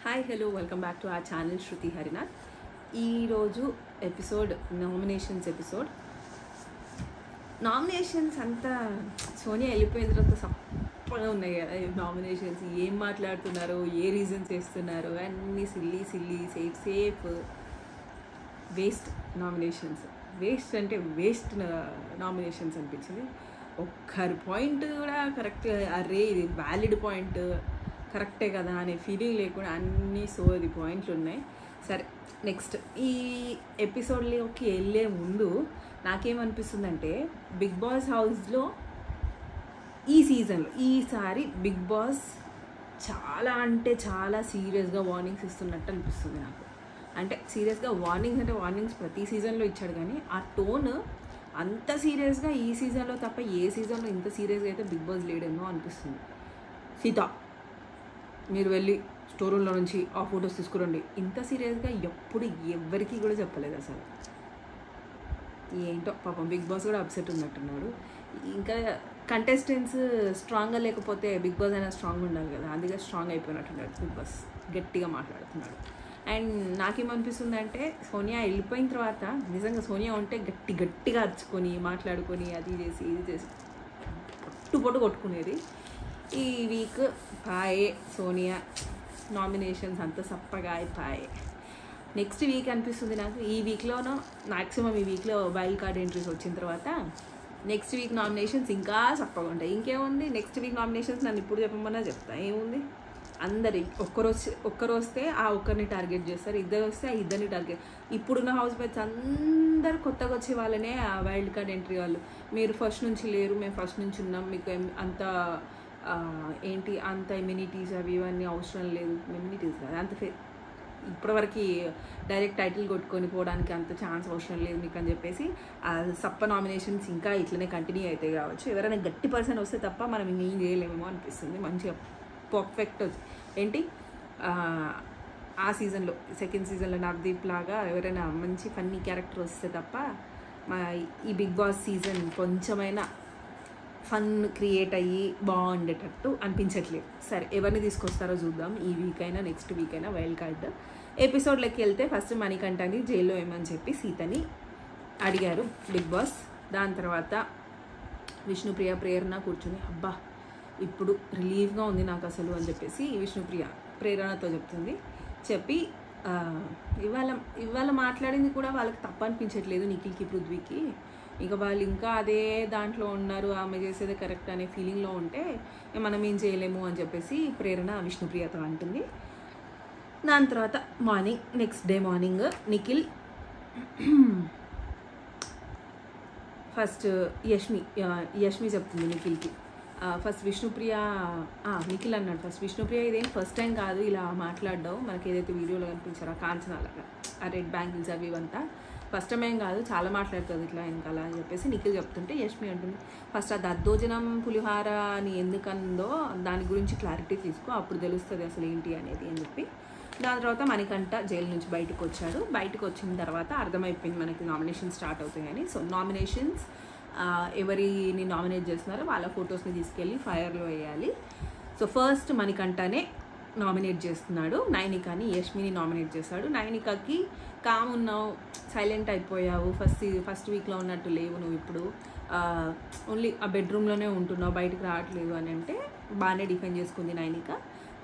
Hi hello welcome back to our channel Shruti Harinath. ఈరోజు episode nominations అంతా సోనియా వెళ్ళిపోయిన తర్వాత సప్పగా ఉన్నాయి కదా. నామినేషన్స్ ఏం మాట్లాడుతున్నారు, ఏ రీజన్స్ వేస్తున్నారు, అన్నీ silly safe waste nominations. Waste nominations అనిపించింది. ఒక్కరి పాయింట్ కూడా కరెక్ట్, అరే ఇది వ్యాలిడ్ పాయింట్ కరెక్టే కదా అనే ఫీలింగ్ లేకుండా అన్ని సోది పాయింట్లు ఉన్నాయి. సరే, నెక్స్ట్ ఈ ఎపిసోడ్లోకి వెళ్ళే ముందు నాకేమనిపిస్తుందంటే, బిగ్ బాస్ హౌస్లో ఈ సీజన్లో ఈసారి బిగ్ బాస్ చాలా అంటే చాలా సీరియస్గా వార్నింగ్స్ ఇస్తున్నట్టు అనిపిస్తుంది నాకు. అంటే సీరియస్గా వార్నింగ్స్ ప్రతి సీజన్లో ఇచ్చాడు, కానీ ఆ టోన్ అంత సీరియస్గా ఈ సీజన్లో తప్ప ఏ సీజన్లో ఇంత సీరియస్గా అయితే బిగ్ బాస్ లేడేమో అనిపిస్తుంది. సీత, మీరు వెళ్ళి స్టోర్ రూమ్లో నుంచి ఆ ఫొటోస్ తీసుకురండి, ఇంత సీరియస్గా ఎప్పుడు ఎవరికి కూడా చెప్పలేదు అసలు. ఏంటో పాపం బిగ్ బాస్ కూడా అప్సెట్ ఉన్నట్టున్నాడు. ఇంకా కంటెస్టెంట్స్ స్ట్రాంగ్గా లేకపోతే బిగ్ బాస్ అయినా స్ట్రాంగ్ ఉండాలి కదా, అందుకే స్ట్రాంగ్ అయిపోయినట్టున్నాడు బిగ్ బాస్, గట్టిగా మాట్లాడుతున్నాడు. అండ్ నాకేమనిపిస్తుంది అంటే, సోనియా వెళ్ళిపోయిన తర్వాత నిజంగా సోనియా ఉంటే గట్టిగా అరుచుకొని మాట్లాడుకొని అది చేసి ఇది చేసి పొట్టు కొట్టుకునేది. ఈ వీక్ పాయే సోనియా నామినేషన్స్ అంతా సప్పగా అయిపోయాయి. నెక్స్ట్ వీక్ అనిపిస్తుంది నాకు, ఈ వీక్లోనో మ్యాక్సిమం ఈ వీక్లో వైల్డ్ కార్డ్ ఎంట్రీస్ వచ్చిన తర్వాత నెక్స్ట్ వీక్ నామినేషన్స్ ఇంకా సప్పగా ఉంటాయి. ఇంకేముంది, నెక్స్ట్ వీక్ నామినేషన్స్ నన్ను ఇప్పుడు చెప్పమన్నా చెప్తా. ఏముంది, అందరి ఒక్కరు వస్తే ఆ ఒక్కరిని టార్గెట్ చేస్తారు, ఇద్దరు వస్తే ఆ ఇద్దరిని టార్గెట్. ఇప్పుడున్న హౌస్ మేట్స్ అందరు కొత్తగా వచ్చే వాళ్ళనే ఆ వైల్డ్ కార్డ్ ఎంట్రీ వాళ్ళు, మీరు ఫస్ట్ నుంచి లేరు, మేము ఫస్ట్ నుంచి ఉన్నాం, మీకు అంత అంత ఇమ్యూనిటీస్ అవి ఇవన్నీ అవసరం లేదు. ఇమ్యూనిటీస్ కాదు, అంత ఇప్పటివరకు డైరెక్ట్ టైటిల్ కొట్టుకొని పోవడానికి అంత ఛాన్స్ అవసరం లేదు మీకు అని చెప్పేసి ఆ సప్ప నామినేషన్స్ ఇంకా ఇట్లనే కంటిన్యూ అవుతాయి కావచ్చు. ఎవరైనా గట్టి పర్సన్ వస్తే తప్ప మనం ఇంకేం చేయలేమేమో అనిపిస్తుంది. మంచిగా పర్ఫెక్ట్ ఏంటి ఆ సీజన్లో సెకండ్ సీజన్లో నవదీప్ లాగా ఎవరైనా మంచి ఫన్నీ క్యారెక్టర్ వస్తే తప్ప ఈ బిగ్ బాస్ సీజన్ కొంచెమైనా ఫన్ క్రియేట్ అయ్యి బాగుండేటట్టు అనిపించట్లేదు. సరే, ఎవరిని తీసుకొస్తారో చూద్దాం. ఈ వీక్ అయినా నెక్స్ట్ వీక్ అయినా వైల్డ్ కార్డ్ ఎపిసోడ్లోకి వెళ్తే ఫస్ట్ మణికంఠని జైల్లో ఏమని చెప్పి సీతని అడిగారు బిగ్ బాస్. దాని తర్వాత విష్ణుప్రియ ప్రేరణ కూర్చుని, అబ్బా ఇప్పుడు రిలీఫ్గా ఉంది నాకు అసలు అని చెప్పేసి విష్ణుప్రియ ప్రేరణతో చెప్పి ఇవాళ మాట్లాడింది కూడా వాళ్ళకి తప్పు అనిపించట్లేదు, నిఖిల్కి పృథ్వీకి. ఇక వాళ్ళు ఇంకా అదే దాంట్లో ఉన్నారు, ఆమె చేసేదే కరెక్ట్ అనే ఫీలింగ్లో ఉంటే మనం ఏం చేయలేము అని చెప్పేసి ప్రేరణ విష్ణుప్రియతో అంటుంది. దాని తర్వాత next day morning Nikhil first Yashmi చెప్తుంది నిఖిల్కి. ఫస్ట్ విష్ణుప్రియ నిఖిల్ అన్నాడు ఫస్ట్, విష్ణుప్రియ ఇదేం ఫస్ట్ టైం కాదు ఇలా మాట్లాడ్డావు, మనకి ఏదైతే వీడియోలో కనిపించారో కాంచనాలాగా ఆ రెడ్ బ్యాంగిల్స్ అవి ఇవంతా ఫస్ట్ టైం ఏం కాదు, చాలా మాట్లాడుతుంది ఇట్లా వెనకాల అని చెప్పేసి నిఖిల్ చెప్తుంటే యష్మి అంటుంది, ఫస్ట్ ఆ దద్దోజనం పులిహార అని ఎందుకందో దాని గురించి క్లారిటీ తీసుకో, అప్పుడు తెలుస్తుంది అసలు ఏంటి అనేది అని చెప్పి. దాని తర్వాత మణికంఠ జైలు నుంచి బయటకు వచ్చాడు. బయటకు వచ్చిన తర్వాత అర్థమైపోయింది మనకి నామినేషన్ స్టార్ట్ అవుతాయని. సో నామినేషన్స్ ఎవరిని నామినేట్ చేస్తున్నారో వాళ్ళ ఫొటోస్ని తీసుకెళ్ళి ఫైర్లో వేయాలి. సో ఫస్ట్ మణికంఠనే నామినేట్ చేస్తున్నాడు, నైనికాని యష్మిని నామినేట్ చేస్తాడు. నైనికాకి కామ్ ఉన్నావు, సైలెంట్ అయిపోయావు, ఫస్ట్ వీక్లో ఉన్నట్టు లేవు, నువ్వు ఇప్పుడు ఓన్లీ ఆ బెడ్రూమ్లోనే ఉంటున్నావు, బయటకు రావట్లేదు అని అంటే బాగానే డిఫెండ్ చేసుకుంది నైనిక.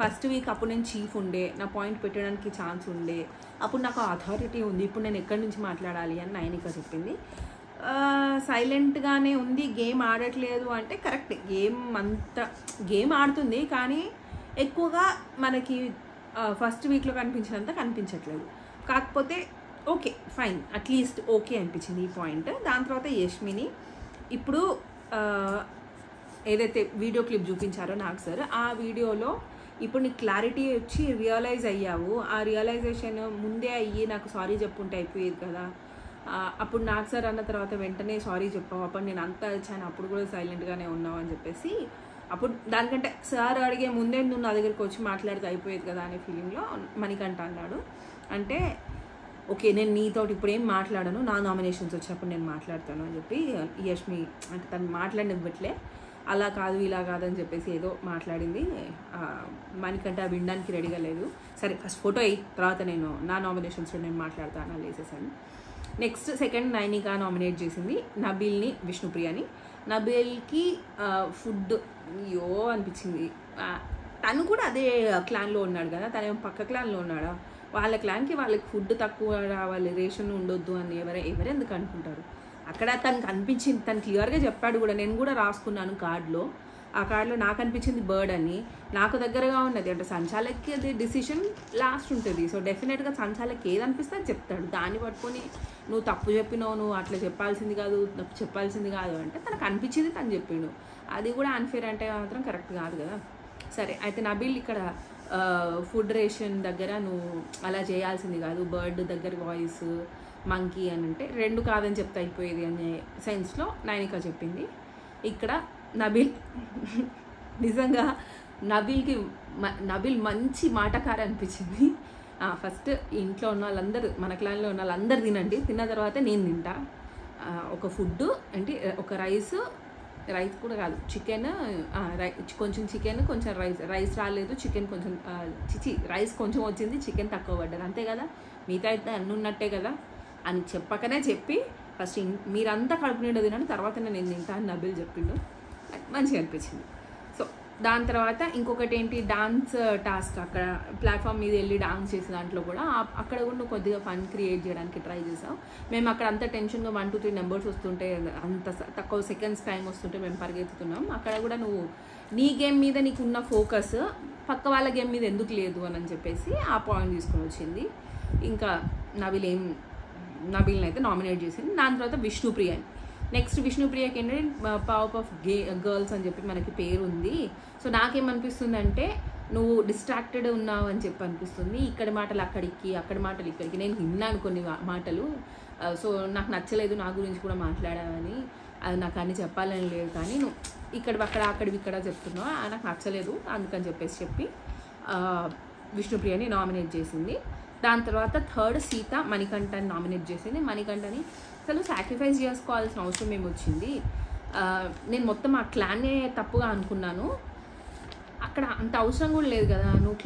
ఫస్ట్ వీక్ అప్పుడు నేను చీఫ్ ఉండే, నా పాయింట్ పెట్టడానికి ఛాన్స్ ఉండే, అప్పుడు నాకు అథారిటీ ఉంది, ఇప్పుడు నేను ఎక్కడి నుంచి మాట్లాడాలి అని నైనిక చెప్పింది. సైలెంట్గానే ఉంది, గేమ్ ఆడట్లేదు అంటే కరెక్ట్, గేమ్ ఆడుతుంది కానీ ఎక్కువగా మనకి ఫస్ట్ వీక్లో కనిపించినంత కనిపించట్లేదు. కాకపోతే ఓకే ఫైన్, అట్లీస్ట్ ఓకే అనిపించింది ఈ పాయింట్. దాని తర్వాత యష్మిని ఇప్పుడు ఏదైతే వీడియో క్లిప్ చూపించారో నాకు సార్, ఆ వీడియోలో ఇప్పుడు నీకు క్లారిటీ వచ్చి రియలైజ్ అయ్యావు, ఆ రియలైజేషన్ ముందే అయ్యి నాకు సారీ చెప్పుంటే అయిపోయేది కదా, అప్పుడు నాకు సార్ అన్న తర్వాత వెంటనే సారీ చెప్పావు, అప్పుడు నేను అంతా వచ్చాను, అప్పుడు కూడా సైలెంట్గానే ఉన్నావు అని చెప్పేసి, అప్పుడు దానికంటే సార్ అడిగే ముందే నువ్వు నా దగ్గరికి వచ్చి మాట్లాడితే అయిపోయేది కదా అనే ఫీలింగ్లో మణికంఠ అన్నాడు. అంటే ఓకే నేను నీతోటి ఇప్పుడు ఏం మాట్లాడను, నా నామినేషన్స్ వచ్చినప్పుడు నేను మాట్లాడతాను అని చెప్పి యష్మి అంటే తను మాట్లాడినివ్వట్లే. అలా కాదు ఇలా కాదని చెప్పేసి ఏదో మాట్లాడింది. మనకంటే ఆ వినడానికి రెడీగా లేదు. సరే ఫస్ట్ ఫోటో అయ్యి తర్వాత నేను నా నామినేషన్స్లో నేను మాట్లాడతాను అని వేసేసాను. నెక్స్ట్ సెకండ్ నైనిక నామినేట్ చేసింది నబీల్ని, విష్ణుప్రియని. నబీల్కి ఫుడ్ అయ్యో అనిపించింది. తను కూడా అదే క్లాన్లో ఉన్నాడు కదా, తను పక్క క్లాన్లో ఉన్నాడా? వాళ్ళ క్లాన్కి వాళ్ళకి ఫుడ్ తక్కువ రావాలి, రేషన్ ఉండొద్దు అని ఎవరెందుకు అనుకుంటారు? అక్కడ తనకు అనిపించింది, తను క్లియర్గా చెప్పాడు కూడా. నేను కూడా రాసుకున్నాను కార్డులో. ఆ కార్డులో నాకు అనిపించింది బర్డ్ అని, నాకు దగ్గరగా ఉన్నది. అంటే సంచాలక్కి అది డిసిషన్ లాస్ట్ ఉంటుంది. సో డెఫినెట్గా సంచాలక్కి ఏది అనిపిస్తే అది చెప్తాడు. దాన్ని పట్టుకొని నువ్వు తప్పు చెప్పినావు, నువ్వు అట్లా చెప్పాల్సింది కాదు అంటే తనకు అనిపించింది తను చెప్పిండు. అది కూడా అన్ఫేర్ అంటే మాత్రం కరెక్ట్ కాదు కదా. సరే అయితే నబీల్ ఇక్కడ ఫుడ్ రేషన్ దగ్గర నువ్వు అలా చేయాల్సింది కాదు, బర్డ్ దగ్గర వాయిస్ మంకీ అని అంటే రెండు కాదని చెప్తే అయిపోయేది అనే సెన్స్లో నైనిక చెప్పింది. ఇక్కడ నబీల్ నిజంగా నబీల్ మంచి మాటకార అనిపించింది. ఫస్ట్ ఇంట్లో ఉన్న వాళ్ళందరూ, మన క్లాన్లో ఉన్న వాళ్ళందరూ తినండి, తిన్న తర్వాత నేను తింటా. ఒక ఫుడ్ అంటే ఒక రైస్ కూడా కాదు, చికెన్, కొంచెం చికెన్ కొంచెం రైస్ రాలేదు, చికెన్ కొంచెం రైస్ కొంచెం వచ్చింది, చికెన్ తక్కువ పడ్డది, అంతే కదా, మిగతా అయితే అన్నీ ఉన్నట్టే కదా అని చెప్పకనే చెప్పి ఫస్ట్ మీరంతా కడుపు నిండా తినండి, తర్వాత నేను తింటా అని నబీల్ చెప్పిండు. మంచిగా అనిపించింది. సో దాని తర్వాత ఇంకొకటి ఏంటి, డాన్స్ టాస్క్. అక్కడ ప్లాట్ఫామ్ మీద వెళ్ళి డాన్స్ చేసే దాంట్లో కూడా అక్కడ కూడా నువ్వు కొద్దిగా ఫన్ క్రియేట్ చేయడానికి ట్రై చేసావు. మేము అక్కడ అంత టెన్షన్గా 1 2 3 నెంబర్స్ వస్తుంటే, అంత తక్కువ సెకండ్స్ టైం వస్తుంటే మేము పరిగెత్తుతున్నాం. అక్కడ కూడా నువ్వు నీ గేమ్ మీద నీకున్న ఫోకస్ పక్క వాళ్ళ గేమ్ మీద ఎందుకు లేదు అని చెప్పేసి ఆ పాయింట్ తీసుకొని వచ్చింది. ఇంకా నబీల్ని అయితే నామినేట్ చేసింది. దాని తర్వాత విష్ణుప్రియని. నెక్స్ట్ విష్ణుప్రియకి ఏంటంటే పవర్ ఆఫ్ గర్ల్స్ అని చెప్పి మనకి పేరు ఉంది. సో నాకేమనిపిస్తుంది అంటే నువ్వు డిస్ట్రాక్టెడ్ ఉన్నావు అని చెప్పి అనిపిస్తుంది. ఇక్కడి మాటలు అక్కడికి, అక్కడి మాటలు ఇక్కడికి. నేను విన్నాను కొన్ని మాటలు, సో నాకు నచ్చలేదు, నా గురించి కూడా మాట్లాడావని. అది నాకు అన్ని చెప్పాలని లేదు, కానీ నువ్వు అక్కడివి ఇక్కడ చెప్తున్నావు, నాకు నచ్చలేదు, అందుకని చెప్పి విష్ణుప్రియని నామినేట్ చేసింది. దాని తర్వాత థర్డ్ సీత మణికంఠని నామినేట్ చేసింది. మణికంఠని అసలు సాక్రిఫైస్ చేసుకోవాల్సిన అవసరం ఏమొచ్చింది? నేను మొత్తం ఆ క్లాన్నే తప్పుగా అనుకున్నాను. అక్కడ అంత అవసరం కూడా లేదు కదా. నువ్వు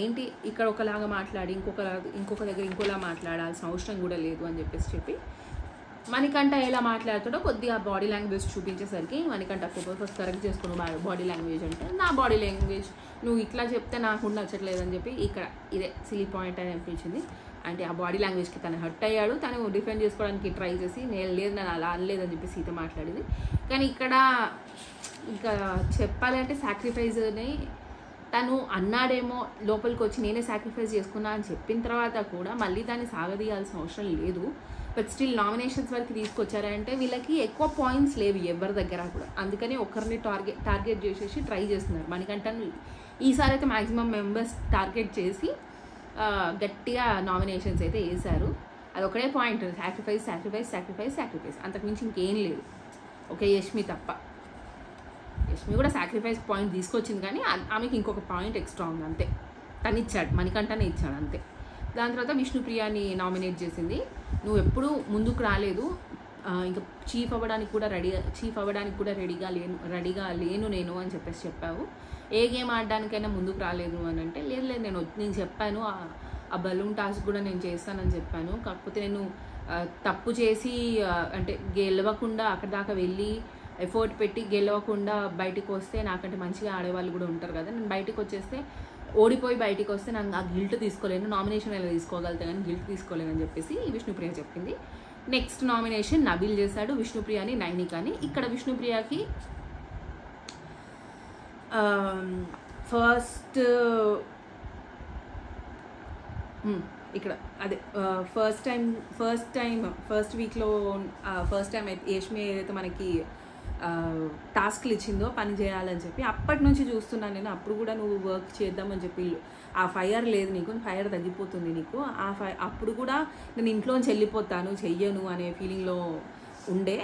ఏంటి ఇక్కడ ఒకలాగా మాట్లాడి ఇంకొక దగ్గర ఇంకోలా మాట్లాడాల్సిన అవసరం కూడా లేదు అని చెప్పి మణికంఠ ఎలా మాట్లాడుతాడో కొద్దిగా బాడీ లాంగ్వేజ్ చూపించేసరికి మణికంఠ ఫస్ట్ కరెక్ట్ చేసుకున్నావు బాడీ లాంగ్వేజ్ అంటే, నా బాడీ లాంగ్వేజ్ నువ్వు ఇట్లా చెప్తే నాకు నచ్చట్లేదు అని చెప్పి ఇక్కడ ఇదే సిలీ పాయింట్ అని అనిపించింది. అంటే ఆ బాడీ లాంగ్వేజ్కి తను హర్ట్ అయ్యాడు, తను డిఫెండ్ చేసుకోవడానికి ట్రై చేసి నేను అలా అనలేదని చెప్పి సీత మాట్లాడింది. కానీ ఇక్కడ ఇంకా చెప్పాలంటే సాక్రిఫైజ్ని తను అన్నాడేమో లోపలికి వచ్చి నేనే సాక్రిఫైస్ చేసుకున్నా అని చెప్పిన తర్వాత కూడా మళ్ళీ దాన్ని సాగదీయాల్సిన అవసరం లేదు. బట్ స్టిల్ నామినేషన్స్ వరకు తీసుకొచ్చారంటే వీళ్ళకి ఎక్కువ పాయింట్స్ లేవు ఎవరి దగ్గర కూడా, అందుకని ఒకరిని టార్గెట్ చేసేసి ట్రై చేస్తున్నారు. మనకంటే ఈసారి అయితే మ్యాక్సిమం మెంబర్స్ టార్గెట్ చేసి గట్టిగా నామినేషన్స్ అయితే వేశారు. అది ఒకటే పాయింట్, సాక్రిఫైస్, అంతకుమించి ఇంకేం లేదు. ఓకే, యష్మి తప్ప. యష్మి కూడా సాక్రిఫైస్ పాయింట్ తీసుకొచ్చింది, కానీ ఆమెకి ఇంకొక పాయింట్ ఎక్స్ట్రా ఉంది అంతే. తను ఇచ్చాడు, మణికంఠనే ఇచ్చాడు అంతే. దాని తర్వాత విష్ణుప్రియని నామినేట్ చేసింది. నువ్వు ఎప్పుడూ ముందుకు రాలేదు, ఇంకా చీఫ్ అవ్వడానికి కూడా రెడీగా లేను నేను అని చెప్పావు. ఏ గేమ్ ఆడడానికైనా ముందుకు రాలేదు అని అంటే, లేదు నేను చెప్పాను, ఆ బలూన్ టాస్క్ కూడా నేను చేస్తానని చెప్పాను. కాకపోతే నేను తప్పు చేసి అంటే గెలవకుండా అక్కడ దాకా వెళ్ళి ఎఫర్ట్ పెట్టి గెలవకుండా బయటికి వస్తే, నాకంటే మంచిగా ఆడేవాళ్ళు కూడా ఉంటారు కదా, నేను బయటకు వచ్చేస్తే ఓడిపోయి బయటికి వస్తే నాకు ఆ గిల్ట్ తీసుకోలేను, నామినేషన్ ఎలా తీసుకోగలుగుతా కానీ గిల్ట్ తీసుకోలేను అని చెప్పేసి విష్ణుప్రియ చెప్పింది. నెక్స్ట్ నామినేషన్ నబీల్ చేశాడు, విష్ణుప్రియని, నైనికాని. ఇక్కడ విష్ణుప్రియకి ఇక్కడ అదే ఫస్ట్ వీక్లో ఫస్ట్ టైం యష్మి ఏదైతే మనకి టాస్క్లు ఇచ్చిందో పని చేయాలని చెప్పి అప్పటి నుంచి చూస్తున్నాను నేను. అప్పుడు కూడా నువ్వు వర్క్ చేద్దామని చెప్పి ఆ ఫైర్ లేదు నీకు, ఫైర్ తగ్గిపోతుంది నీకు. అప్పుడు కూడా నేను ఇంట్లోంచి వెళ్ళిపోతాను, చెయ్యను అనే ఫీలింగ్లో ఉండే.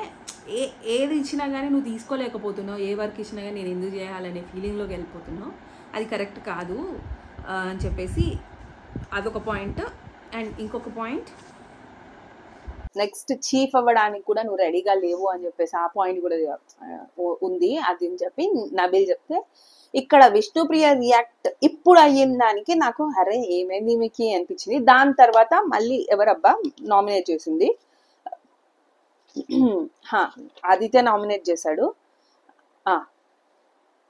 ఏది ఇచ్చినా కానీ నువ్వు తీసుకోలేకపోతున్నావు, ఏ వర్క్ ఇచ్చినా కానీ నేను ఎందుకు చేయాలనే ఫీలింగ్లోకి వెళ్ళిపోతున్నావు, అది కరెక్ట్ కాదు అని చెప్పేసి అదొక పాయింట్. అండ్ ఇంకొక పాయింట్, నెక్స్ట్ చీఫ్ అవ్వడానికి కూడా నువ్వు రెడీగా లేవు అని చెప్పేసి ఆ పాయింట్ కూడా ఉంది అది అని చెప్పి నబీల్ చెప్తే, ఇక్కడ విష్ణుప్రియ రియాక్ట్ ఇప్పుడు అయిన దానికి నాకు అరే ఏమైంది మీకు అనిపించింది. దాని తర్వాత మళ్ళీ ఎవరబ్బా నామినేట్ చేసింది, ఆదిత్య నామినేట్ చేశాడు,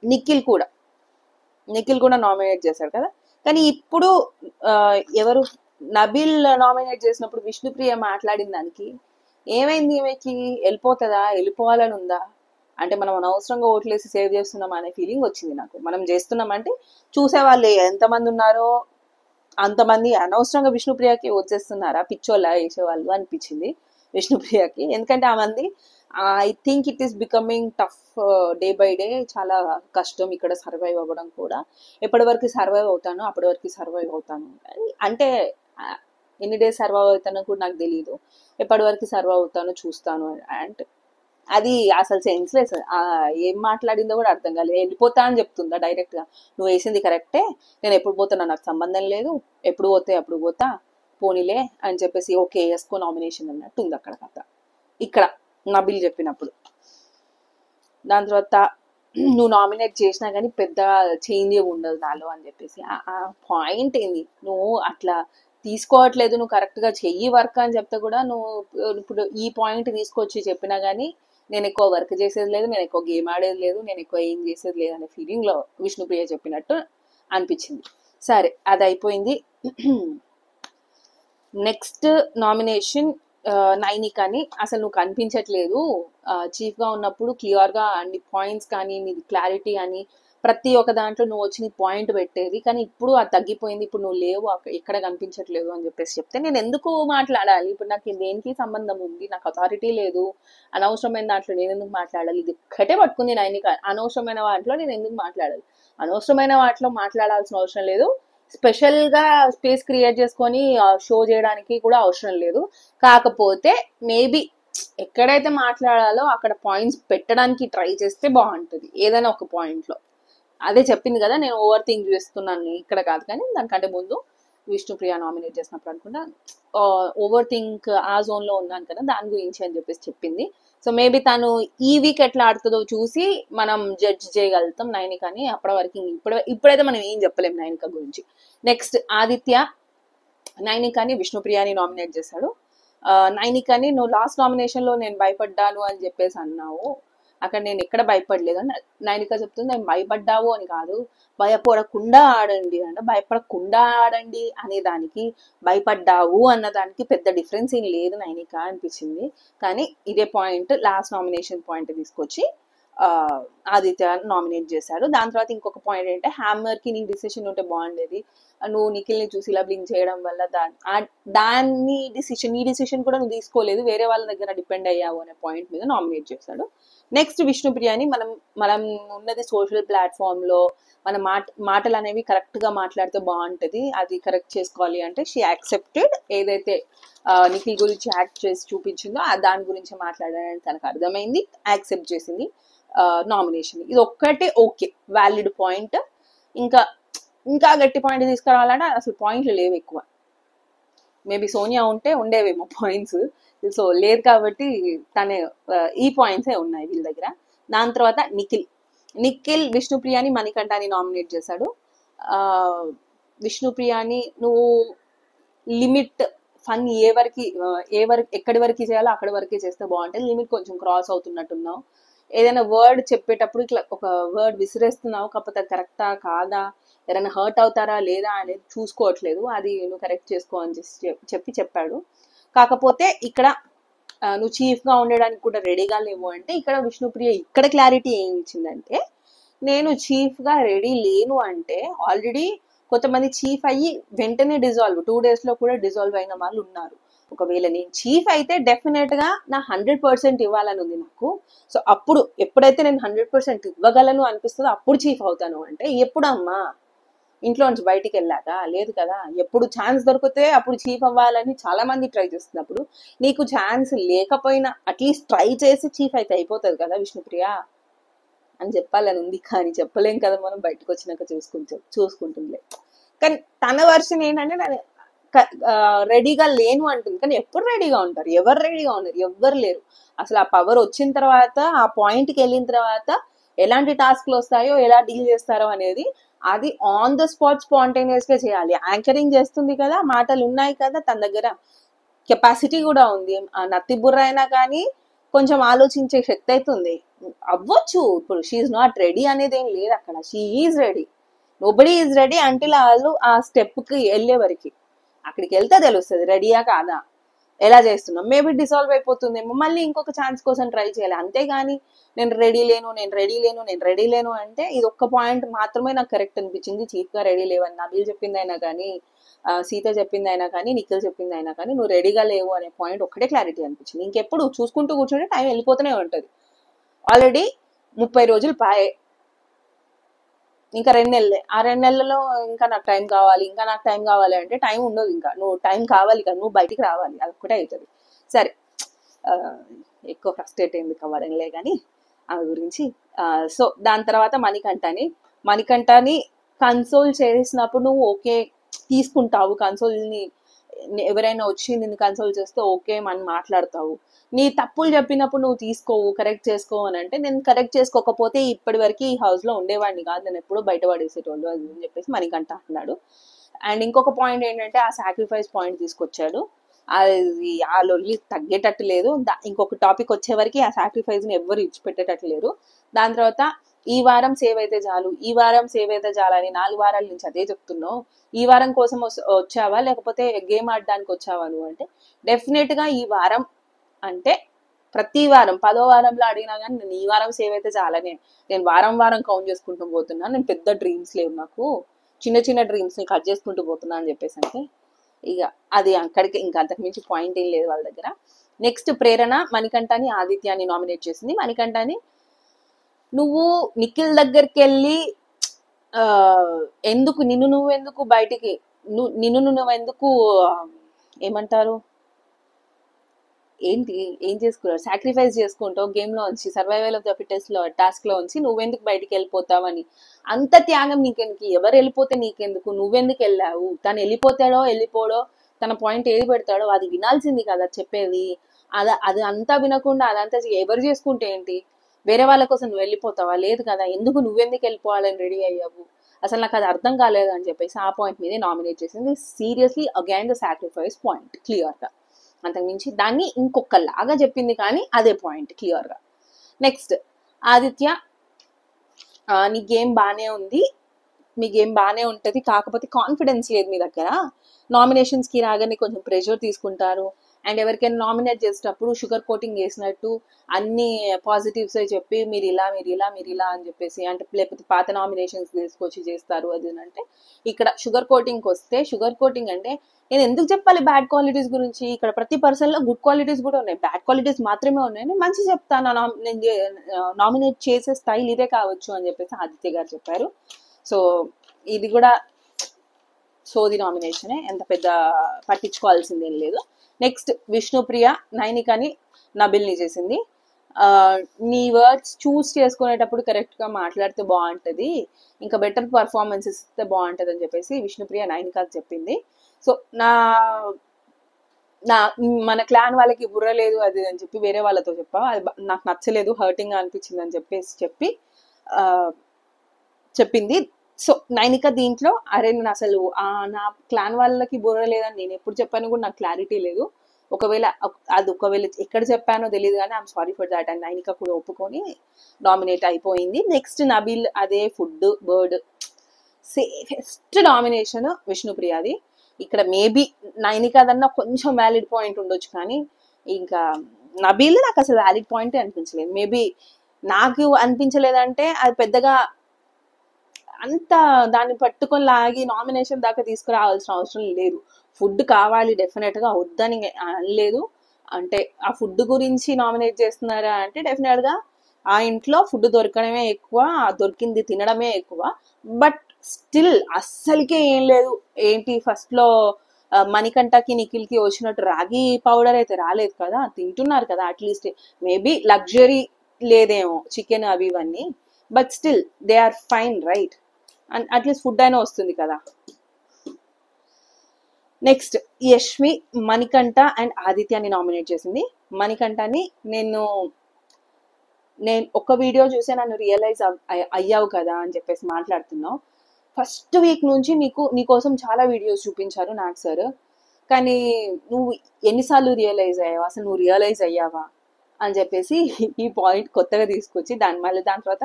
నిఖిల్ కూడా నామినేట్ చేశాడు కదా. కానీ ఇప్పుడు ఎవరు నబీల్ నామినేట్ చేసినప్పుడు విష్ణుప్రియ మాట్లాడిన దానికి ఏమైంది, ఈమెకి వెళ్ళిపోతుందా, వెళ్ళిపోవాలని ఉందా, అంటే మనం అనవసరంగా ఓట్లేసి సేవ్ చేస్తున్నాం అనే ఫీలింగ్ వచ్చింది నాకు. మనం చేస్తున్నామంటే చూసేవాళ్ళు ఎంతమంది ఉన్నారో అంతమంది అనవసరంగా విష్ణుప్రియకి వచ్చేస్తున్నారా, పిచ్చోళ్ళ వేసేవాళ్ళు అనిపించింది విష్ణుప్రియకి. ఎందుకంటే ఆ మంది I think it is becoming tough day by day, చాలా కష్టం ఇక్కడ సర్వైవ్ అవ్వడం కూడా. ఎప్పటి వరకు సర్వైవ్ అవుతానో అప్పటి వరకు సర్వైవ్ అవుతాను, అంటే ఎన్ని డేస్ సర్వైవ్ అవుతానో కూడా నాకు తెలియదు, ఎప్పటి వరకు సర్వైవ్ అవుతానో చూస్తాను. అండ్ అది అసలు సెన్స్లెస్, ఏం మాట్లాడిందో కూడా అర్థం కాలేదు. వెళ్ళిపోతా అని చెప్తుందా డైరెక్ట్గా, నువ్వు వేసింది కరెక్టే, నేను ఎప్పుడు పోతానో నాకు సంబంధం లేదు, ఎప్పుడు పోతే అప్పుడు పోతా, పోనీలే అని చెప్పేసి ఓకే వేసుకో నామినేషన్ అన్నట్టు ఉంది అక్కడ కథ. ఇక్కడ నబీల్ చెప్పినప్పుడు దాని తర్వాత నువ్వు నామినేట్ చేసినా కానీ పెద్ద చేంజ్ ఉండదు నాలో అని చెప్పేసి ఆ పాయింట్ ఏంది, నువ్వు అట్లా తీసుకోవట్లేదు, నువ్వు కరెక్ట్గా చెయ్యి వర్క్ అని చెప్తే కూడా నువ్వు ఇప్పుడు ఈ పాయింట్ తీసుకొచ్చి చెప్పినా కానీ నేను ఎక్కువ వర్క్ చేసేది లేదు, నేను ఎక్కువ గేమ్ ఆడేది లేదు, నేను ఎక్కువ ఏం చేసేది లేదు అనే ఫీలింగ్లో విష్ణుప్రియ చెప్పినట్టు అనిపించింది. సరే అది అయిపోయింది. నెక్స్ట్ నామినేషన్ నైనికాని. అసలు నువ్వు కనిపించట్లేదు, చీఫ్గా ఉన్నప్పుడు క్లియర్గా అన్ని పాయింట్స్ కానీ నీది క్లారిటీ అని ప్రతి ఒక్క దాంట్లో నువ్వు వచ్చి నీ పాయింట్ పెట్టేది, కానీ ఇప్పుడు అది తగ్గిపోయింది, ఇప్పుడు నువ్వు లేవు, ఎక్కడ కనిపించట్లేదు అని చెప్పేసి చెప్తే నేను ఎందుకు మాట్లాడాలి, ఇప్పుడు నాకు దేనికి సంబంధం ఉంది, నాకు అథారిటీ లేదు, అనవసరమైన దాంట్లో నేను ఎందుకు మాట్లాడాలి, ఇది ఒక్కటే పట్టుకుంది నైనిక. అనవసరమైన వాటిలో నేను ఎందుకు మాట్లాడాలి, అనవసరమైన వాటిలో మాట్లాడాల్సిన అవసరం లేదు, స్పెషల్ గా స్పేస్ క్రియేట్ చేసుకొని షో చేయడానికి కూడా అవసరం లేదు. కాకపోతే మేబీ ఎక్కడైతే మాట్లాడాలో అక్కడ పాయింట్స్ పెట్టడానికి ట్రై చేస్తే బాగుంటుంది ఏదైనా ఒక పాయింట్ లో. అదే చెప్పింది కదా, నేను ఓవర్ థింక్ చేస్తున్నాను ఇక్కడ కాదు, కానీ దానికంటే ముందు విష్ణుప్రియ నామినేట్ చేసినప్పుడు అనుకుంటా ఓవర్ థింక్ ఆ జోన్ లో ఉన్నాను కదా దాని గురించి అని చెప్పేసి చెప్పింది. సో మేబీ తను ఈ వీక్ ఎట్లా ఆడుతుందో చూసి మనం జడ్జ్ చేయగలుగుతాం నైనికని. అప్పటి వరకు ఇప్పుడైతే మనం ఏం చెప్పలేం నైనిక గురించి. నెక్స్ట్ ఆదిత్య నైనికని విష్ణుప్రియని నామినేట్ చేశాడు. నైనికని నువ్వు లాస్ట్ నామినేషన్ లో నేను భయపడ్డాను అని చెప్పేసి అన్నావు, అక్కడ నేను ఎక్కడ భయపడలేదు అని నైనిక చెప్తుంది. నేను భయపడ్డావు అని కాదు, భయపడకుండా ఆడండి అంటే భయపడకుండా ఆడండి అనే దానికి భయపడ్డావు అన్న దానికి పెద్ద డిఫరెన్స్ ఏం లేదు నైనిక అనిపించింది. కానీ ఇదే పాయింట్ లాస్ట్ నామినేషన్ పాయింట్ తీసుకొచ్చి ఆదిత్య నామినేట్ చేశాడు. దాని తర్వాత ఇంకొక పాయింట్ ఏంటంటే హ్యామర్ కి నీ డిసిషన్ ఉంటే బాగుండేది, నువ్వు నిఖిల్ని చూసి ఇలా బ్లింక్ చేయడం వల్ల దాన్ని నీ డిసిషన్ కూడా నువ్వు తీసుకోలేదు, వేరే వాళ్ళ దగ్గర డిపెండ్ అయ్యావు అనే పాయింట్ మీద నామినేట్ చేశాడు. నెక్స్ట్ విష్ణుప్రియని మనం ఉన్నది సోషల్ ప్లాట్ఫామ్ లో మన మాటలు అనేవి కరెక్ట్ గా మాట్లాడితే బాగుంటది, అది కరెక్ట్ చేసుకోవాలి అంటే షీ యాక్సెప్టెడ్. ఏదైతే నిఖిల్ గురించి యాక్ట్ చేసి చూపించిందో దాని గురించి మాట్లాడాలని తనకు అర్థమైంది, యాక్సెప్ట్ చేసింది నామినేషన్. ఇది ఒక్కటే ఓకే వ్యాలిడ్ పాయింట్. ఇంకా గట్టి పాయింట్ తీసుకురావాలంటే అసలు పాయింట్లు లేవు ఎక్కువ. మేబీ సోనియా ఉంటే ఉండేవేమో పాయింట్స్, సో లేదు కాబట్టి తనే ఈ పాయింట్సే ఉన్నాయి వీళ్ళ దగ్గర. దాని తర్వాత నిఖిల్ విష్ణుప్రియని మణికంఠని నామినేట్ చేశాడు. విష్ణుప్రియని నువ్వు లిమిట్ ఫన్ ఎక్కడి వరకు చేయాలో అక్కడి వరకే చేస్తే బాగుంటుంది, లిమిట్ కొంచెం క్రాస్ అవుతున్నట్టున్నావు, ఏదైనా వర్డ్ చెప్పేటప్పుడు ఇట్లా ఒక వర్డ్ విసిరేస్తున్నావు, కాకపోతే అది కరెక్టా కాదా, ఎవరైనా హర్ట్ అవుతారా లేదా అనేది చూసుకోవట్లేదు, అది నువ్వు కరెక్ట్ చేసుకో అని చెప్పాడు. కాకపోతే ఇక్కడ నువ్వు చీఫ్ గా ఉండడానికి కూడా రెడీగా లేవు అంటే ఇక్కడ విష్ణుప్రియ ఇక్కడ క్లారిటీ ఏం ఇచ్చిందంటే, నేను చీఫ్ గా రెడీ లేను అంటే ఆల్రెడీ కొంతమంది చీఫ్ అయ్యి వెంటనే డిజాల్వ్ 2 days లో కూడా డిజాల్వ్ అయిన వాళ్ళు ఉన్నారు. ఒకవేళ నేను చీఫ్ అయితే డెఫినెట్ గా నా 100% ఇవ్వాలని ఉంది నాకు. సో అప్పుడు ఎప్పుడైతే నేను 100% ఇవ్వగలను అనిపిస్తుందో అప్పుడు చీఫ్ అవుతాను అంటే ఎప్పుడమ్మా, ఇంట్లో నుంచి బయటికి వెళ్ళాక లేదు కదా, ఎప్పుడు ఛాన్స్ దొరికితే అప్పుడు చీఫ్ అవ్వాలని చాలా మంది ట్రై చేస్తున్నప్పుడు నీకు ఛాన్స్ లేకపోయినా అట్లీస్ట్ ట్రై చేసి చీఫ్ అయితే అయిపోతుంది కదా విష్ణుప్రియ అని చెప్పాలని ఉంది. కానీ చెప్పలేం కదా మనం, బయటకు వచ్చినాక చూసుకుంటుందిలే. కానీ తన వర్షన్ ఏంటంటే రెడీగా లేను అంటుంది, కానీ ఎప్పుడు రెడీగా ఉంటారు? ఎవరు రెడీగా ఉన్నారు? ఎవ్వరు లేరు. అసలు ఆ పవర్ వచ్చిన తర్వాత, ఆ పాయింట్కి వెళ్ళిన తర్వాత ఎలాంటి టాస్క్లు వస్తాయో, ఎలా డీల్ చేస్తారో అనేది అది ఆన్ ద స్పాట్ స్పాంటేనియస్ గా చేయాలి. యాంకరింగ్ చేస్తుంది కదా, మాటలు ఉన్నాయి కదా తన దగ్గర, కెపాసిటీ కూడా ఉంది. ఆ నత్తి బుర్ర అయినా కానీ కొంచెం ఆలోచించే శక్తి అయితే ఉంది. అవ్వచ్చు. ఇప్పుడు షీఈ్ నాట్ రెడీ అనేది ఏం లేదు అక్కడ. She is ready. Nobody is ready until వాళ్ళు ఆ స్టెప్ కి వెళ్ళే వరకు. అక్కడికి వెళ్తే తెలుస్తుంది రెడీయా కాదా, ఎలా చేస్తున్నాం. మేబీ డిసాల్వ్ అయిపోతుందేమో, మళ్ళీ ఇంకొక ఛాన్స్ కోసం ట్రై చేయాలి. అంతేగాని నేను రెడీ లేను, నేను రెడీ లేను, నేను రెడీ లేను అంటే ఇది ఒక్క పాయింట్ మాత్రమే నాకు కరెక్ట్ అనిపించింది. చీఫ్ గా రెడీ లేవని నబీల్ చెప్పింది అయినా కానీ, సీత చెప్పింది అయినా కానీ, నిఖిల్ చెప్పింది అయినా కానీ, నువ్వు రెడీగా లేవు అనే పాయింట్ ఒక్కటే క్లారిటీ అనిపించింది. ఇంకెప్పుడు చూసుకుంటూ కూర్చుంటే టైం వెళ్ళిపోతూనే ఉంటుంది. ఆల్రెడీ 30 రోజులు పాయే, ఇంకా 2 నెలలే. ఆ 2 నెలలలో ఇంకా నాకు టైం కావాలి, ఇంకా నాకు టైం కావాలి అంటే టైం ఉండదు. ఇంకా నువ్వు టైం కావాలి కదా, నువ్వు బయటికి రావాలి, అది ఒక్కటే అవుతుంది. సరే, ఎక్కువ ఫ్రస్ట్రేట్ ఎందుకు అవ్వడంలే కానీ ఆమె గురించి. సో దాని తర్వాత మణికంఠని కన్సోల్ చేసినప్పుడు నువ్వు ఓకే తీసుకుంటావు. కన్సోల్ని ఎవరైనా వచ్చి నిన్ను కన్సోల్ చేస్తే ఓకే మనం మాట్లాడతావు. నీ తప్పులు చెప్పినప్పుడు నువ్వు తీసుకోవు, కరెక్ట్ చేసుకోవు అని అంటే, నేను కరెక్ట్ చేసుకోకపోతే ఇప్పటి వరకు ఈ హౌస్ లో ఉండేవాడిని కాదు, నేను ఎప్పుడో బయట పడేసేటోళ్ళు అది అని చెప్పేసి మణికంఠ అన్నాడు. అండ్ ఇంకొక పాయింట్ ఏంటంటే ఆ సాక్రిఫైస్ పాయింట్ తీసుకొచ్చాడు. అది ఆ లొల్లి తగ్గేటట్టు లేదు. ఇంకొక టాపిక్ వచ్చే వరకు ఆ సాక్రిఫైస్ ని ఎవ్వరు ఇచ్చిపెట్టేటట్టు లేరు. దాని తర్వాత ఈ వారం సేవ్ అయితే చాలు, ఈ వారం సేవ్ అయితే చాలు అని 4 వారాల నుంచి అదే చెప్తున్నావు. ఈ వారం కోసం వచ్చావా లేకపోతే గేమ్ ఆడడానికి వచ్చావా నువ్వు అంటే, డెఫినెట్ గా ఈ వారం అంటే ప్రతి వారం 10వ వారంలో అడిగినా కానీ నేను ఈ వారం సేవ్ అయితే చాలనే, నేను వారం వారం కౌంట్ చేసుకుంటూ పోతున్నా, నేను పెద్ద డ్రీమ్స్ లేవు నాకు, చిన్న చిన్న డ్రీమ్స్ ని కట్ చేసుకుంటూ పోతున్నా అని చెప్పేసి అంటే ఇక అది అక్కడికి ఇంకా అంతకు మించి పాయింట్ ఏం లేదు వాళ్ళ దగ్గర. నెక్స్ట్ ప్రేరణ మణికంఠని ఆదిత్యాన్ని నామినేట్ చేసింది. మణికంఠని నువ్వు నిఖిల్ దగ్గరికి వెళ్ళి ఎందుకు నువ్వెందుకు బయటికి నువ్వెందుకు ఏమంటారు ఏంటి ఏం చేసుకున్నావు, సాక్రిఫైస్ చేసుకుంటావు గేమ్ లో ఉంచి, సర్వైవల్ ఆఫ్ ద ఫిటెస్ట్ లో టాస్క్ లో ఉంచి నువ్వెందుకు బయటికి వెళ్ళిపోతావని. అంత త్యాగం నీకెందుకు, ఎవరు వెళ్ళిపోతే నీకెందుకు, నువ్వెందుకు వెళ్ళావు. తను వెళ్ళిపోతాడో వెళ్ళిపోడో, తన పాయింట్ ఏది పెడతాడో అది వినాల్సింది కదా చెప్పేది. అది అంతా వినకుండా అదంతా ఎవరు చేసుకుంటే ఏంటి, వేరే వాళ్ళ కోసం నువ్వు వెళ్ళిపోతావా, లేదు కదా, ఎందుకు నువ్వెందుకు వెళ్ళిపోవాలని రెడీ అయ్యావు, అసలు నాకు అది అర్థం కాలేదు అని చెప్పేసి ఆ పాయింట్ మీదే నామినేట్ చేసింది. Seriously again the sacrifice point clear గా, అంతకుమించి దాన్ని ఇంకొకలాగా చెప్పింది కానీ అదే పాయింట్ క్లియర్ గా. నెక్స్ట్ ఆదిత్య, నీ గేమ్ బానే ఉంది, మీ గేమ్ బానే ఉంటది, కాకపోతే కాన్ఫిడెన్స్ లేదు మీ దగ్గర. నామినేషన్స్ కి రాగానే కొంచెం ప్రెషర్ తీసుకుంటారు. అండ్ ఎవరికైనా నామినేట్ చేసేటప్పుడు షుగర్ కోటింగ్ చేసినట్టు అన్ని పాజిటివ్స్ చెప్పి మీరు ఇలా అని చెప్పేసి, అంటే లేకపోతే పాత నామినేషన్స్ తీసుకొచ్చి చేస్తారు అది అంటే. ఇక్కడ షుగర్ కోటింగ్కి వస్తే, షుగర్ కోటింగ్ అంటే నేను ఎందుకు చెప్పాలి బ్యాడ్ క్వాలిటీస్ గురించి, ఇక్కడ ప్రతి పర్సన్ లో గుడ్ క్వాలిటీస్ కూడా ఉన్నాయి, బ్యాడ్ క్వాలిటీస్ మాత్రమే ఉన్నాయి, నేను మంచి చెప్తాను, నేను నామినేట్ చేసే స్టైల్ ఇదే కావచ్చు అని చెప్పేసి ఆదిత్య గారు చెప్పారు. సో ఇది కూడా సోది నామినేషనే, ఎంత పెద్ద పట్టించుకోవాల్సిందేం లేదు. నెక్స్ట్ విష్ణుప్రియ నైనికని నబిల్ని చేసింది. నీ వర్డ్స్ చూస్ చేసుకునేటప్పుడు కరెక్ట్ గా మాట్లాడితే బాగుంటది, ఇంకా బెటర్ పర్ఫార్మెన్సెస్ ఇస్తే బాగుంటది అని చెప్పేసి విష్ణుప్రియ నైనికాకి చెప్పింది. సో మన క్లాన్ వాళ్ళకి బుర్ర లేదు అది అని చెప్పి వేరే వాళ్ళతో చెప్పావు, అది నాకు నచ్చలేదు, హర్టింగ్ గా అనిపించింది అని చెప్పి చెప్పింది. సో నైనిక దీంట్లో అరే నేను అసలు నా క్లాన్ వాళ్ళకి బుర్ర లేదని నేను ఎప్పుడు చెప్పాను కూడా నాకు క్లారిటీ లేదు, ఒకవేళ ఎక్కడ చెప్పానో తెలియదు కానీ ఐఎమ్ సారీ ఫర్ దాట్ అని నైనిక కూడా ఒప్పుకొని నామినేట్ అయిపోయింది. నెక్స్ట్ నబీల్ అదే ఫుడ్ బర్డ్, సేఫెస్ట్ నామినేషన్ విష్ణుప్రియది. ఇక్కడ మేబీ నైనికదన్నా కొంచెం వ్యాలిడ్ పాయింట్ ఉండొచ్చు కానీ ఇంకా నబీల్ నాకు అసలు వ్యాలిడ్ పాయింటే అనిపించలేదు. మేబీ నాకు అనిపించలేదంటే అది పెద్దగా అంత దాన్ని పట్టుకొని లాగి నామినేషన్ దాకా తీసుకురావాల్సిన అవసరం లేదు. ఫుడ్ కావాలి డెఫినెట్ గా, వద్దని అనలేదు. అంటే ఆ ఫుడ్ గురించి నామినేట్ చేస్తున్నారా అంటే డెఫినెట్ గా ఆ ఇంట్లో ఫుడ్ దొరకడమే ఎక్కువ, దొరికింది తినడమే ఎక్కువ. బట్ స్టిల్ అస్సలకే ఏం లేదు. ఏంటి ఫస్ట్ లో మణికంఠకి నిఖిల్కి వచ్చినట్టు రాగి పౌడర్ అయితే రాలేదు కదా, తింటున్నారు కదా అట్లీస్ట్. మేబీ లగ్జరీ లేదేమో చికెన్ అవి ఇవన్నీ, but still they are fine right, and at least food అయినా వస్తుంది కదా. నెక్స్ట్ యష్మి, మణికంఠ అండ్ ఆదిత్యాని నామినేట్ చేసింది. మణికంఠని నేను ఒక వీడియో చూసే నన్ను రియలైజ్ అయ్యావు కదా అని చెప్పేసి మాట్లాడుతున్నావు. ఫస్ట్ వీక్ నుంచి నీకోసం చాలా వీడియోస్ చూపించారు నాకు సార్, కానీ నువ్వు ఎన్నిసార్లు రియలైజ్ అయ్యావు, అసలు నువ్వు రియలైజ్ అయ్యావా అని చెప్పేసి ఈ పాయింట్ కొత్తగా తీసుకొచ్చి దాని తర్వాత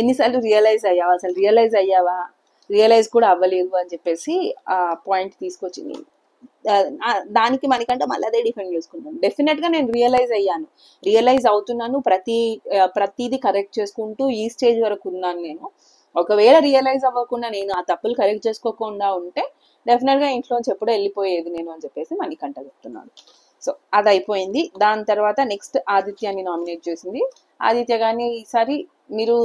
ఎన్నిసార్లు రియలైజ్ అయ్యావా, అసలు రియలైజ్ అయ్యావా, రియలైజ్ కూడా అవ్వలేదు అని చెప్పేసి ఆ పాయింట్ తీసుకొచ్చింది. దానికి మనకంటే మళ్ళీ అదే డిఫెండ్ చేసుకున్నాను. డెఫినెట్గా నేను రియలైజ్ అవుతున్నాను, ప్రతిదీ కరెక్ట్ చేసుకుంటూ ఈ స్టేజ్ వరకు ఉన్నాను నేను. ఒకవేళ రియలైజ్ అవ్వకుండా నేను ఆ తప్పులు కరెక్ట్ చేసుకోకుండా ఉంటే డెఫినెట్గా ఇంట్లోంచి ఎప్పుడో వెళ్ళిపోయేది నేను అని చెప్పేసి మణికంఠ చెప్తున్నాను. సో అది అయిపోయింది. దాని తర్వాత నెక్స్ట్ ఆదిత్యాన్ని నామినేట్ చేసింది. ఆదిత్య గారిని ఈసారి మీరు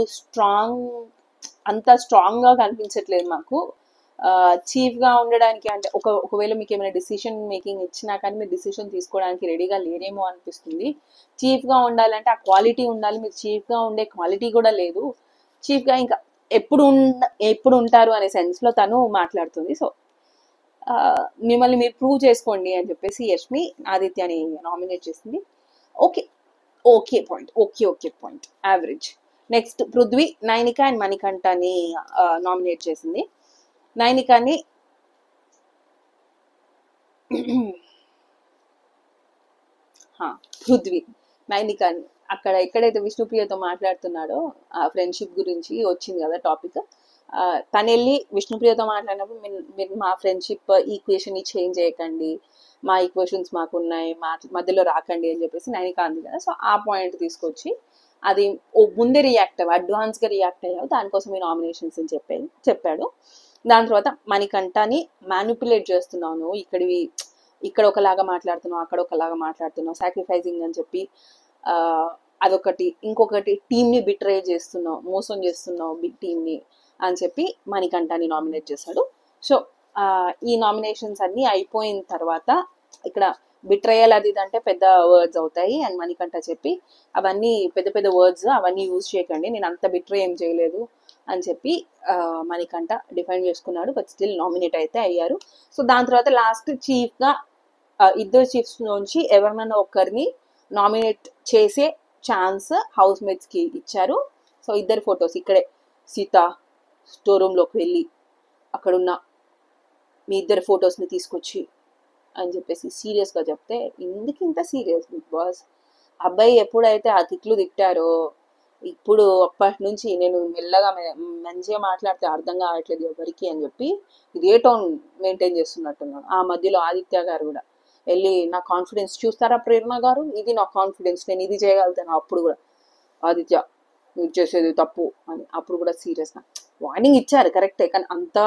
అంత స్ట్రాంగ్గా కనిపించట్లేదు మాకు, చీఫ్గా ఉండడానికి అంటే ఒకవేళ మీకు ఏమైనా డిసిషన్ మేకింగ్ ఇచ్చినా కానీ మీరు డిసిషన్ తీసుకోవడానికి రెడీగా లేరేమో అనిపిస్తుంది. చీఫ్గా ఉండాలంటే ఆ క్వాలిటీ ఉండాలి, మీరు చీఫ్గా ఉండే క్వాలిటీ కూడా లేదు. చీఫ్గా ఇంకా ఎప్పుడు ఉంటారు అనే సెన్స్లో తను మాట్లాడుతుంది. సో మిమ్మల్ని మీరు ప్రూవ్ చేసుకోండి అని చెప్పేసి యష్మి ఆదిత్యని నామినేట్ చేసింది. Okay point average. Next Prithvi, Nainika and మణికంఠని నామినేట్ చేసింది. నైనికాని పృథ్వీ నైనికాని అక్కడ ఎక్కడైతే విష్ణుప్రియతో మాట్లాడుతున్నాడో ఆ ఫ్రెండ్షిప్ గురించి వచ్చింది కదా టాపిక్, తను వెళ్ళి విష్ణుప్రియతో మాట్లాడినప్పుడు మీరు మా ఫ్రెండ్షిప్ ఈక్వేషన్ చేంజ్ చేయకండి, మా ఈక్వేషన్స్ మాకున్నాయి, మధ్యలో రాకండి అని చెప్పేసి నైనిక అంది కదా. సో ఆ పాయింట్ తీసుకొచ్చి అది ముందే అడ్వాన్స్గా రియాక్ట్ అయ్యావు, దానికోసం ఈ నామినేషన్స్ అని చెప్పాడు. దాని తర్వాత మణికంఠని మ్యానిపులేట్ చేస్తున్నాను, ఇక్కడ ఒకలాగా మాట్లాడుతున్నావు, అక్కడ ఒకలాగా మాట్లాడుతున్నావు, సాక్రిఫైజింగ్ అని చెప్పి అదొకటి. ఇంకొకటి టీమ్ని బిట్రే చేస్తున్నావు, మోసం చేస్తున్నావు బిగ్ టీమ్ని అని చెప్పి మణికంఠని నామినేట్ చేశాడు. సో ఈ నామినేషన్స్ అన్నీ అయిపోయిన తర్వాత ఇక్కడ బిట్రయల్ అది అంటే పెద్ద వర్డ్స్ అవుతాయి అండ్ మణికంఠ చెప్పి అవన్నీ పెద్ద వర్డ్స్ అవన్నీ యూజ్ చేయకండి, నేను అంత బిట్రే ఏం చేయలేదు అని చెప్పి మణికంఠ డిఫైన్ చేసుకున్నాడు. బట్ స్టిల్ నామినేట్ అయితే అయ్యారు. సో దాని తర్వాత లాస్ట్ చీఫ్గా ఇద్దరు చీఫ్స్ నుంచి ఎవరినైనా ఒకరిని నామినేట్ చేసే ఛాన్స్ హౌస్ మేట్స్కి ఇచ్చారు. సో ఇద్దరు ఫొటోస్ ఇక్కడే సీత స్టోర్ రూమ్లోకి వెళ్ళి అక్కడున్న మీ ఇద్దరు ఫొటోస్ని తీసుకొచ్చి అని చెప్పేసి సీరియస్గా చెప్తే, ఎందుకు ఇంత సీరియస్ బిగ్ బాస్? అబ్బాయి ఎప్పుడైతే ఆ తిట్లు తిట్టారో ఇప్పుడు అప్పటి నుంచి నేను మెల్లగా మంచిగా మాట్లాడితే అర్థం కావట్లేదు ఎవరికి అని చెప్పి ఇదే టోన్ మెయింటైన్ చేస్తున్నట్టున్నాను. ఆ మధ్యలో ఆదిత్య గారు కూడా వెళ్ళి నా కాన్ఫిడెన్స్ చూస్తారా ప్రేరణ గారు, ఇది నా కాన్ఫిడెన్స్, నేను ఇది చేయగలుగుతాను, అప్పుడు కూడా ఆదిత్య నువ్వు చేసేది తప్పు అని అప్పుడు కూడా సీరియస్గా వార్నింగ్ ఇచ్చారు కరెక్టే, కానీ అంత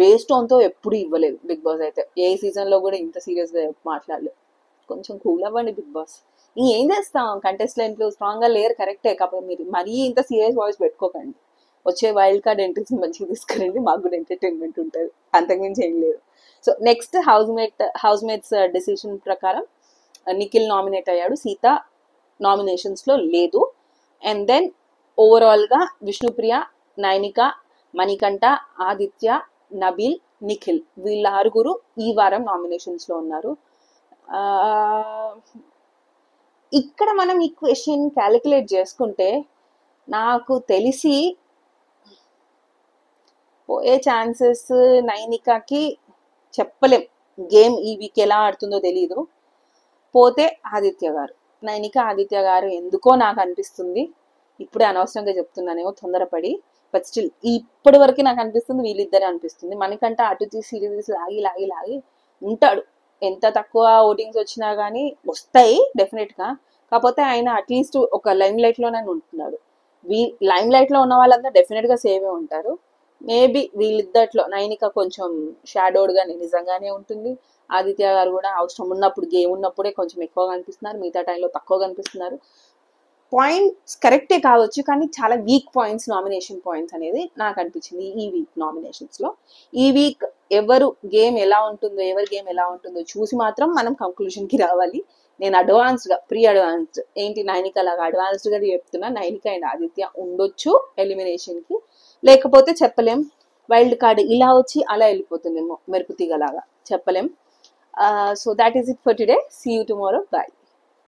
బేస్ టోన్తో ఎప్పుడు ఇవ్వలేదు బిగ్ బాస్. అయితే ఏ సీజన్లో కూడా ఇంత సీరియస్గా మాట్లాడలేదు. కొంచెం కూల్ అవ్వండి బిగ్ బాస్. ఇంకేం చేస్తాం, కంటెస్టెంట్లు స్ట్రాంగ్గా లేరు కరెక్టే, కాకపోతే మీరు మరీ ఇంత సీరియస్ వాయిస్ పెట్టుకోకండి. వచ్చే వైల్డ్ కార్డ్ ఎంట్రీస్ మంచిగా తీసుకురండి, మాకు కూడా ఎంటర్టైన్మెంట్ ఉంటుంది, అంతకుమించి ఏం లేదు. So next house mates decision ప్రకారం నిఖిల్ నామినేట్ అయ్యాడు, సీత నామినేషన్స్లో లేదు. అండ్ దెన్ ఓవరాల్గా విష్ణుప్రియ, నైనిక, మణికంఠ, ఆదిత్య, నబీల్, నిఖిల్ వీళ్ళ 6 ఈ వారం నామినేషన్స్లో ఉన్నారు. ఇక్కడ మనం ఈ క్వశ్చన్ క్యాలిక్యులేట్ చేసుకుంటే నాకు తెలిసి పోయే ఛాన్సెస్ నైనికకి చెప్పలేం, గేమ్ ఈ వీక్ ఎలా ఆడుతుందో తెలీదు. పోతే ఆదిత్య గారు, నైనిక ఆదిత్య గారు ఎందుకో నాకు అనిపిస్తుంది, ఇప్పుడే అనవసరంగా చెప్తున్నానేమో తొందరపడి, బట్ స్టిల్ ఇప్పటి వరకు నాకు అనిపిస్తుంది వీళ్ళిద్దరే అనిపిస్తుంది. మనకంటే అటు సిరీస్ లాగి ఉంటాడు, ఎంత తక్కువ ఓటింగ్స్ వచ్చినా కానీ వస్తాయి డెఫినెట్గా. కాకపోతే ఆయన అట్లీస్ట్ ఒక లైమ్ లైట్లోనే ఉంటున్నాడు. లైమ్ లైట్లో ఉన్న వాళ్ళంతా డెఫినెట్గా సేవే ఉంటారు. మేబీ వీళ్ళిద్దట్లో నైనిక కొంచెం షాడోడ్గా నిజంగానే ఉంటుంది, ఆదిత్య గారు కూడా అవసరం ఉన్నప్పుడు గేమ్ ఉన్నప్పుడే కొంచెం ఎక్కువ కనిపిస్తున్నారు, మిగతా టైంలో తక్కువ కనిపిస్తున్నారు. పాయింట్స్ కరెక్టే కావచ్చు, కానీ చాలా వీక్ పాయింట్స్ నామినేషన్ పాయింట్స్ అనేది నాకు అనిపించింది ఈ వీక్ నామినేషన్స్లో. ఈ వీక్ ఎవరి గేమ్ ఎలా ఉంటుందో చూసి మాత్రం మనం కంక్లూషన్కి రావాలి. నేను ప్రీ అడ్వాన్స్డ్ ఏంటి నైనిక లాగా అడ్వాన్స్డ్గా చెప్తున్నా, నైనిక అండ్ ఆదిత్య ఉండొచ్చు ఎలిమినేషన్కి, లేకపోతే చెప్పలేం. వైల్డ్ కార్డ్ ఇలా వచ్చి అలా వెళ్ళిపోతుందేమో మెరుపు తీగలాగా, చెప్పలేం. So that is it for today. See you tomorrow. Bye.